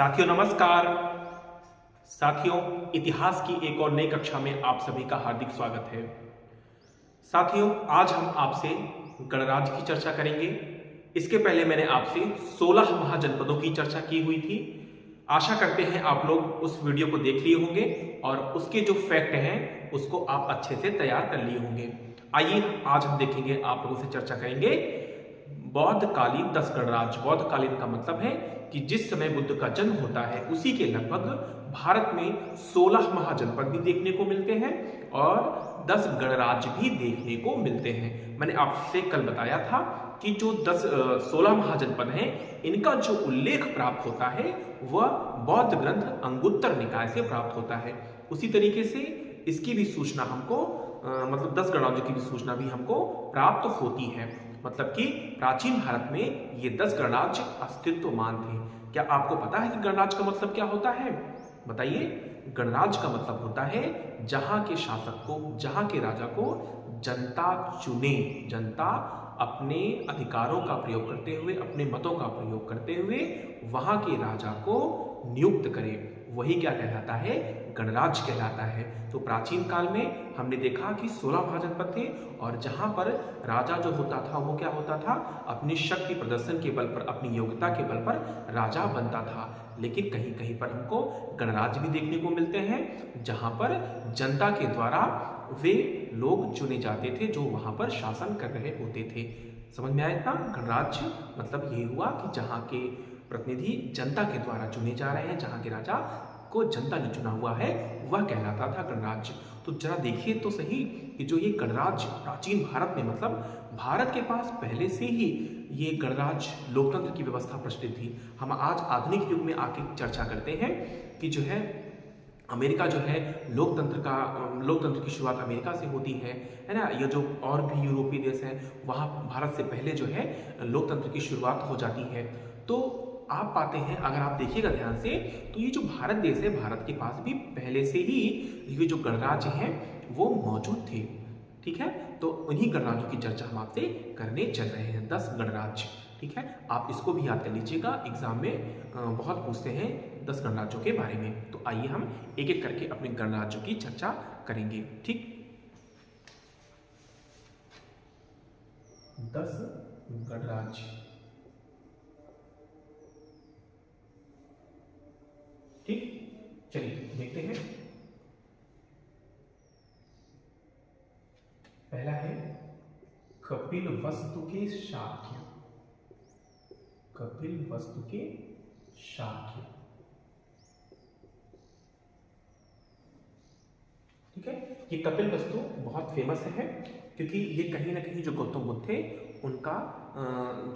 साथियों नमस्कार। साथियों, इतिहास की एक और नई कक्षा में आप सभी का हार्दिक स्वागत है। साथियों, आज हम आपसे गणराज्य की चर्चा करेंगे। इसके पहले मैंने आपसे 16 महाजनपदों की चर्चा की हुई थी। आशा करते हैं आप लोग उस वीडियो को देख लिए होंगे और उसके जो फैक्ट हैं उसको आप अच्छे से तैयार कर लिए होंगे। आइए आज हम देखेंगे, आप लोगों से चर्चा करेंगे बौद्धकालीन 10 गणराज्य। बौद्धकालीन का मतलब है कि जिस समय बुद्ध का जन्म होता है उसी के लगभग भारत में 16 महाजनपद भी देखने को मिलते हैं और 10 गणराज्य भी देखने को मिलते हैं। मैंने आपसे कल बताया था कि जो 16 महाजनपद हैं इनका जो उल्लेख प्राप्त होता है वह बौद्ध ग्रंथ अंगुत्तर निकाय से प्राप्त होता है। उसी तरीके से इसकी भी सूचना हमको मतलब 10 गणराज्यों की भी सूचना भी हमको प्राप्त होती है। मतलब कि प्राचीन भारत में ये 10 गणराज्य अस्तित्वमान थे। क्या आपको पता है कि गणराज्य का मतलब क्या होता है? बताइए। गणराज्य का मतलब होता है जहां के शासक को, जहां के राजा को जनता चुने, जनता अपने अधिकारों का प्रयोग करते हुए, अपने मतों का प्रयोग करते हुए वहां के राजा को नियुक्त करे, वही क्या कहलाता है? गणराज्य कहलाता है। तो प्राचीन काल में हमने देखा कि 16 महाजनपद थे और जहां पर राजा जो होता था वो क्या होता था? अपनी शक्ति प्रदर्शन के बल पर, अपनी योग्यता के बल पर राजा बनता था। लेकिन कहीं कहीं पर हमको गणराज्य भी देखने को मिलते हैं जहां पर जनता के द्वारा वे लोग चुने जाते थे जो वहां पर शासन कर रहे होते थे। समझ में आया इतना? गणराज्य मतलब ये हुआ कि जहां के प्रतिनिधि जनता के द्वारा चुने जा रहे हैं, जहां के राजा को जनता ने चुना हुआ है वह कहलाता था गणराज्य। तो जरा देखिए तो सही कि जो ये गणराज्य प्राचीन भारत में, मतलब भारत के पास पहले से ही ये गणराज्य लोकतंत्र की व्यवस्था प्रचलित थी। हम आज आधुनिक युग में आके चर्चा करते हैं कि जो है अमेरिका जो है लोकतंत्र की शुरुआत अमेरिका से होती है ना। ये जो और भी यूरोपीय देश हैं वहाँ भारत से पहले जो है लोकतंत्र की शुरुआत हो जाती है। तो आप पाते हैं, अगर आप देखिएगा ध्यान से, तो ये जो भारत देश है, भारत के पास भी पहले से ही ये जो गणराज्य हैं वो मौजूद थे। ठीक है, तो उन्हीं गणराज्यों की चर्चा हम आपसे करने चल रहे हैं, 10 गणराज्य। ठीक है, आप इसको भी याद कर लीजिएगा, एग्जाम में बहुत पूछते हैं 10 गणराज्यों के बारे में। तो आइए हम एक एक करके अपने गणराज्यों की चर्चा करेंगे। ठीक, 10 गणराज्य। ठीक, चलिए देखते हैं। पहला है कपिलवस्तु के शाक्य। कपिलवस्तु के शाक्य। ठीक है, ये कपिलवस्तु बहुत फेमस है क्योंकि ये कहीं ना कहीं जो गौतम बुद्ध थे उनका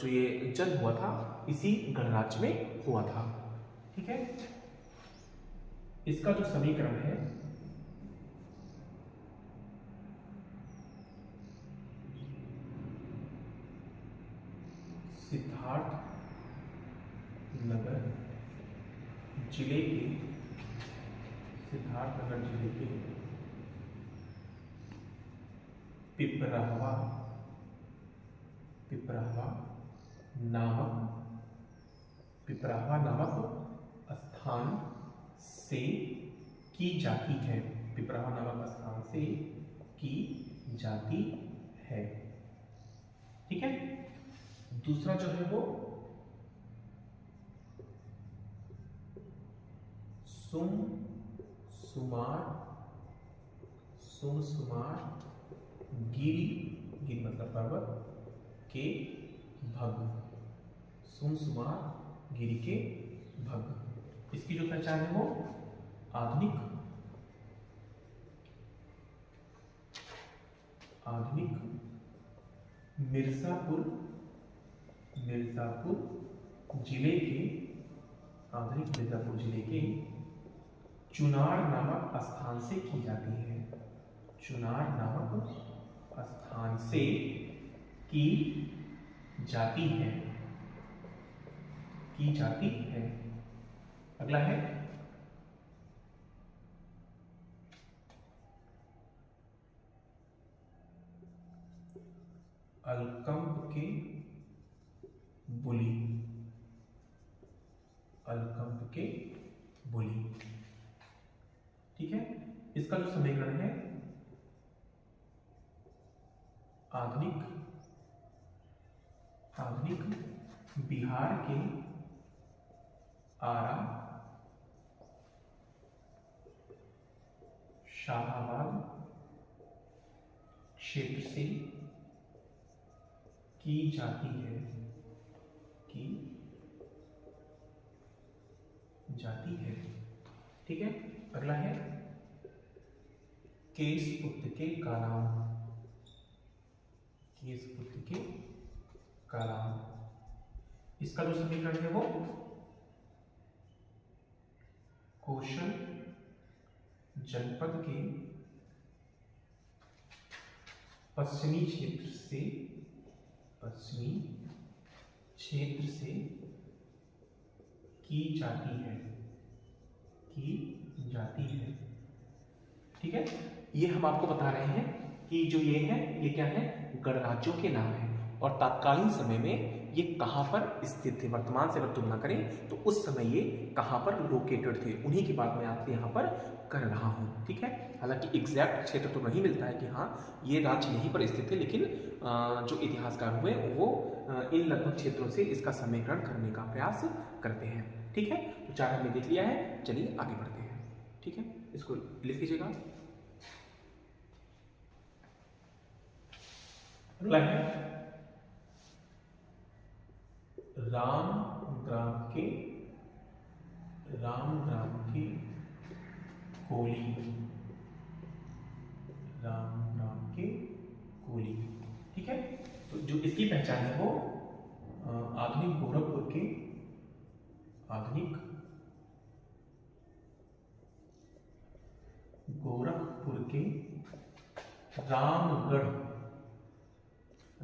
जो ये जन्म हुआ था इसी गणराज्य में हुआ था। ठीक है, इसका जो समीकरण है सिद्धार्थ नगर जिले के पिपरावा नामक स्थान से की जाती है। पिपरावा नामक स्थान से की जाती है। ठीक है, दूसरा जो है वो सुमसुमार गिरी मतलब पर्वत के भग। सुमसुमार गिरी के भग। इसकी जो पहचान है वो आधुनिक मिर्जापुर जिले के चुनार नामक स्थान से की जाती है। चुनार नामक स्थान से की जाती है। अगला है अलकंप के बुली। अलकंप के बोली। ठीक है, इसका जो समीकरण है आधुनिक बिहार के आरा, शाहाबाद क्षेत्र से की जाती है, ठीक है। अगला है केशपुत्र के कालाम, इसका जो समीकरण है वो कौशल जनपद के पश्चिमी क्षेत्र से की जाती है, ठीक है। ये हम आपको बता रहे हैं कि जो ये है, ये क्या है, गणराज्यों के नाम है और तात्कालीन समय में ये कहाँ पर स्थित थे। वर्तमान से अगर तुलना करें तो उस समय ये कहाँ पर लोकेटेड थे, उन्हीं की बात मैं आपसे यहाँ पर कर रहा हूँ। ठीक है, हालांकि एग्जैक्ट क्षेत्र तो नहीं मिलता है कि हाँ ये राज्य यहीं पर स्थित थे, लेकिन जो इतिहासकार हुए वो इन लगभग क्षेत्रों से इसका समीकरण करने का प्रयास करते हैं। ठीक है, तो 4 हमने देख लिया है, चलिए आगे बढ़ते हैं। ठीक है, इसको लिख लीजिएगा। अगला है रामग्राम के कोली। ठीक है, तो जो इसकी पहचान है वो आधुनिक गोरखपुर के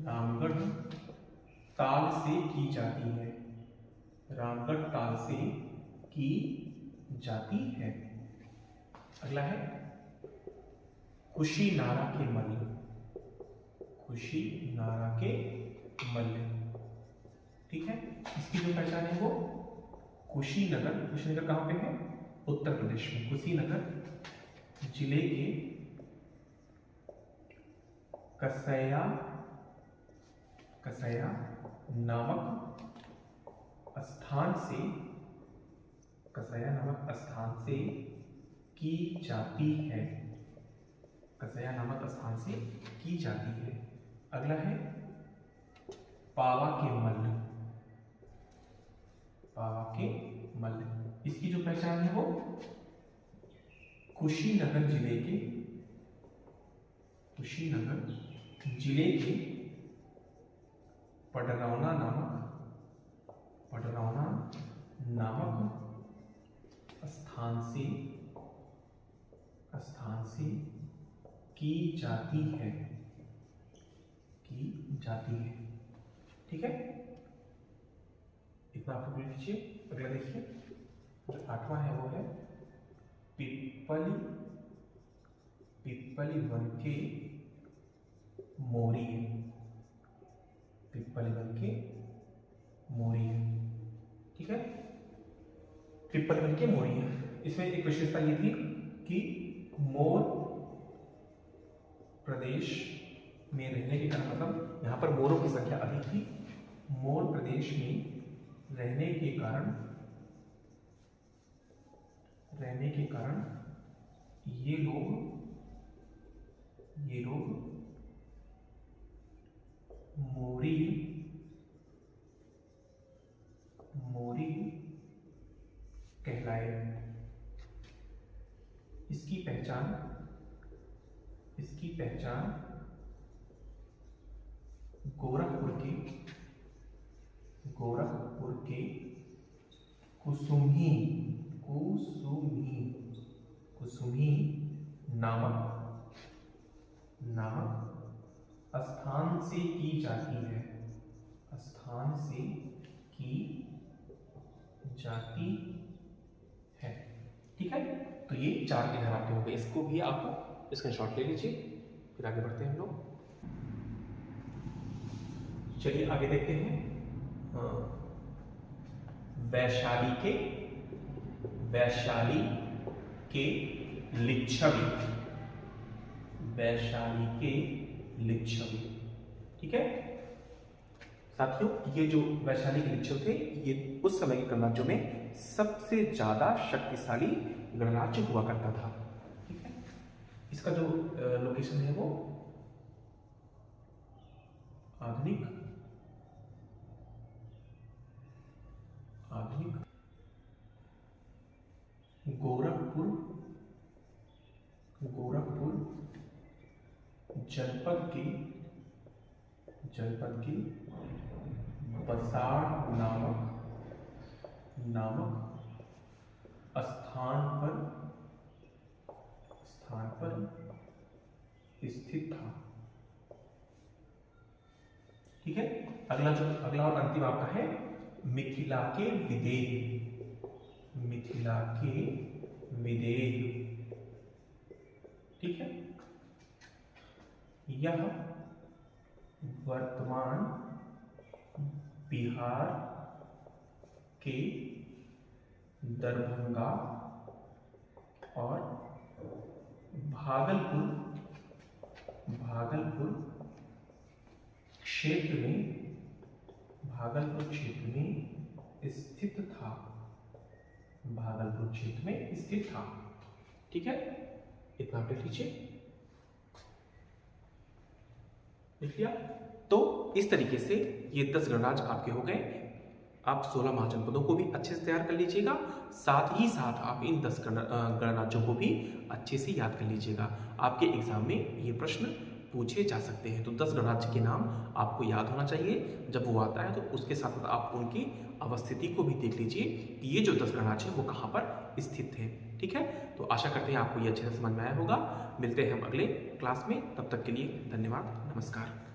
रामगढ़ ताल से की जाती है, अगला है कुशीनारा के मल्ल। ठीक है, इसकी जो पहचान है वो कुशीनगर कहाँ पे है, उत्तर प्रदेश में। कुशीनगर जिले के कसया नामक स्थान से की जाती है, अगला है पावा के मल्ल। इसकी जो पहचान है वो कुशीनगर जिले के पडरौना नामक स्थान से की जाती है। ठीक है, इतना आपको लिख लीजिए। अगला देखिए, जो 8वां है वो है पिप्पली वन के मोरी। ठीक है, पिप्पली वन के मोरी है। इसमें एक विशेषता ये थी कि मोर प्रदेश में रहने के कारण, मतलब यहाँ पर मोरों की संख्या अधिक थी, मोर प्रदेश में रहने के कारण ये लोग मोरी कहलाए। इसकी पहचान गोरखपुर के कुसुम्ही नामक स्थान से की जाती है। ठीक है, तो ये 4 के ध्यान आपके हो गए। इसको भी आप स्क्रीनशॉट ले लीजिए, फिर आगे बढ़ते हैं हम लोग। चलिए आगे देखते हैं। वैशाली के वैशाली के लिच्छवी, वैशाली के लिच्छवी। ठीक है साथियों, ये जो वैशाली के लिच्छवी थे ये उस समय के गणराज्यों में सबसे ज्यादा शक्तिशाली गणराज्य हुआ करता था। ठीक है, इसका जो लोकेशन है वो आधुनिक गोरखपुर जनपद की बसाड़ नामक स्थान पर स्थित था। ठीक है, अगला और अंतिम आपका है मिथिला के विदेह। ठीक है, यह वर्तमान बिहार के दरभंगा और भागलपुर क्षेत्र में स्थित था। ठीक है, इतना आप लिख लीजिए। लिख लिया? तो इस तरीके से ये 10 गणराज्य आपके हो गए। आप 16 महाजनपदों को भी अच्छे से तैयार कर लीजिएगा, साथ ही साथ आप इन 10 गणराज्यों को भी अच्छे से याद कर लीजिएगा। आपके एग्जाम में ये प्रश्न पूछे जा सकते हैं। तो 10 गणराज्य के नाम आपको याद होना चाहिए। जब वो आता है तो उसके साथ साथ आप उनकी अवस्थिति को भी देख लीजिए कि ये जो 10 गणराज्य है वो कहाँ पर स्थित है। ठीक है, तो आशा करते हैं आपको ये अच्छे से समझ में आया होगा। मिलते हैं हम अगले क्लास में, तब तक के लिए धन्यवाद, नमस्कार।